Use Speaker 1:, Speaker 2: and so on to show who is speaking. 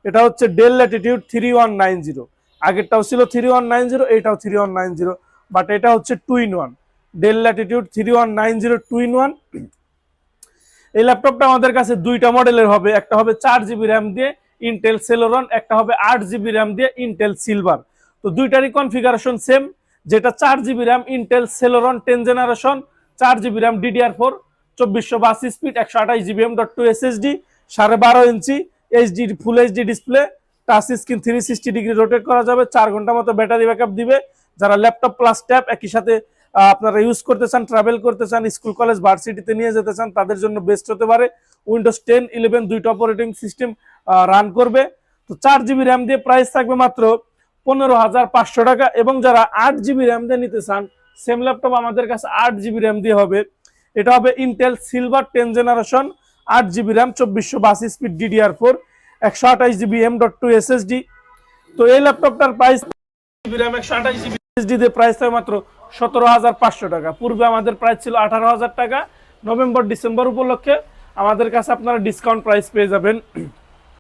Speaker 1: এটা হচ্ছে del Latitude 3190, আগেরটাও ছিল 3190, এইটাও 3190, বাট এটা হচ্ছে 2-in-1 ডেল ল্যাটিটিউড 3190 2-in-1। এই ল্যাপটপটা আমাদের কাছে দুইটা মডেলের হবে, একটা হবে 4GB র্যাম দিয়ে ইন্টেল সেলোরন, একটা হবে 8GB র্যাম দিয়ে ইন্টেল সিলভার। তো দুইটারই কনফিগারেশন সেম, যেটা 4GB RAM Intel Celeron 10 generation, 4GB RAM DDR4, 2482 speed, 128GB M.2 SSD, 12.5 ইঞ্চি HD full HD display, touch screen, 360 degree rotate করা যাবে, 4 ঘন্টা মতো ব্যাটারি ব্যাকআপ দিবে। যারা ল্যাপটপ প্লাস ট্যাব একই সাথে আপনারা ইউজ করতে চান, ট্রাভেল করতে চান, স্কুল কলেজ ভার্সিটিতে নিয়ে যেতে চান, তাদের জন্য বেস্ট হতে পারে। উইন্ডোজ 10 11 দুইটা অপারেটিং সিস্টেম রান করবে। তো 4GB র্যাম দিয়ে প্রাইস থাকবে মাত্র 15,500 টাকা, এবং যারা 8GB র্যাম দিয়ে নিতে চান সেম ল্যাপটপ আমাদের কাছে 8GB র্যাম দিয়ে হবে। এটা হবে Intel silver 10 generation, 8GB RAM, 2482 speed DDR4, 128GB M.2 SSD। তো এই ল্যাপটপটার প্রাইস র্যাম 128GB SSD দিয়ে প্রাইস থাকে মাত্র 17,500 টাকা। পূর্বে আমাদের প্রাইস ছিল 18,000 টাকা। নভেম্বর ডিসেম্বর উপলক্ষে আমাদের কাছে আপনারা ডিসকাউন্ট প্রাইস পেয়ে যাবেন।